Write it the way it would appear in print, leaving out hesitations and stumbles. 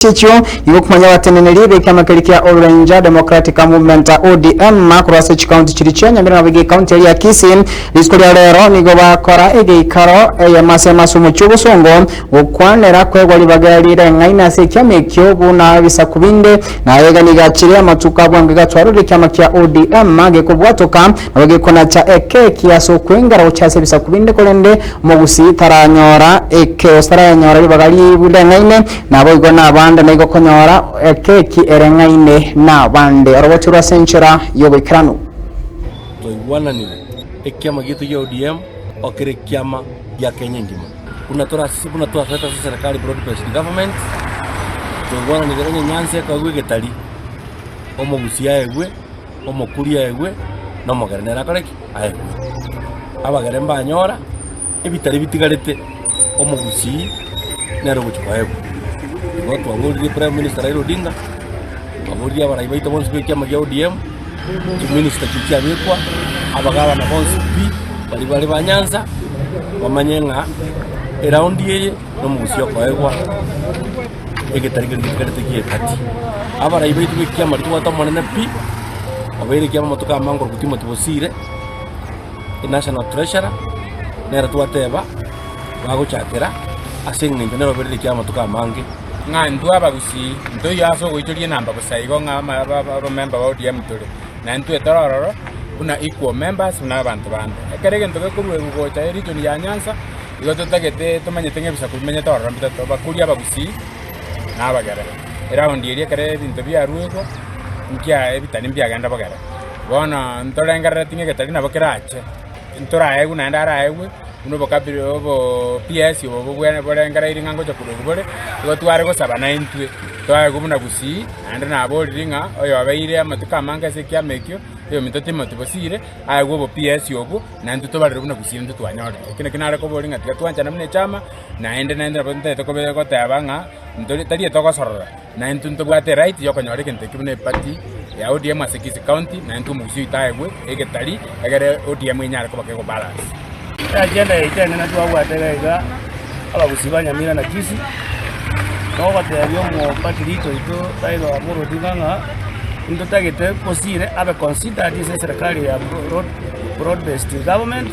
Chicho yuko kumanya wateneneri bekama kalikia Orange Democratic Movement ODM makurasa county chirichenya mbere nabige county ya Kisii diskori rero nigo bakora igikaro ya masema sumu cy'ubusongo gukwanera kwegwali bagarire ngaina se cyamekyo buna bisa kubinde na yega nigakire amatuka bwange gatwarure cyama kya ODM mage kubwatoka nabage kona cha ekeki ya sokwengara ucyase bisa kubinde kolende mu gusitaranyora eke ostaranyora bagali bude ngaine nabo igona bande nego konyora keki erengaine na bande arobachura senchera yobekrano toiwana ni ekiama gitu ya ODM okere kiama ya Kenya ngima unatoa feta serikali broad-based government toiwana ni geranye nyanse kagwe getali omogusia egwe omokuria egwe no mogerenera koreki aegwe abageremba anyora ebitari bitigarete omogusi nero guchwa egwe watu wanguri Prime Minister Raila Odinga wanguri abarayibaita bonse bekiama ya ODM minister kikia bekwa abagaba na bonse bi bali banyanza bamanyenga around ye no musyo kwaegwa egetarige ngikarete kati abarayibaita bekiama twata monene pi abere kiama matuka mango kutima tubosire national treasurer nera twateba bagochakera asenge ngenero bere kiama matuka mange ngandu abagusi ndo yaso goitorie namba busaigo ngama aba member wa ODM tole na ntu etororo una equal members una abantu bande ekerege ntoke kurwe gugocha region ya Nyanza igoto tagete tumanye tenge bisa kumenya tororo mbita bakuri abagusi na abagara era ondirie kare bintu bya ruego nkia ebitani byagenda bagara bona ntolengarira tinge getari na bakirache ntora egu na ndara egu uno bokabiri obo PS obo bwene bolengara iringa ngoja kurugubole igo tware go 792 twaye gumuna gusi ande na boliringa oyo abeire amatuka manga se kya mekyo yo mitoti motibosire ayo obo PS obo na ndu tobarire buna gusi ndu twanyore kine kinare ko bolinga tika twanja namne chama na ende bonte to kobe ko tabanga ndoli tari to ko sorora na ndu ndu bwate right yo konyore kinte kibune party ya ODM asekisi county na ndu musi taegwe egetali egere ODM inyare ko bakego balance agenda itene na twagwaterega abagusibanya mira na kisi no baterio mo patirito ito tairo amuro diganga ndo tagete posire abe consider this serikali ya broad based government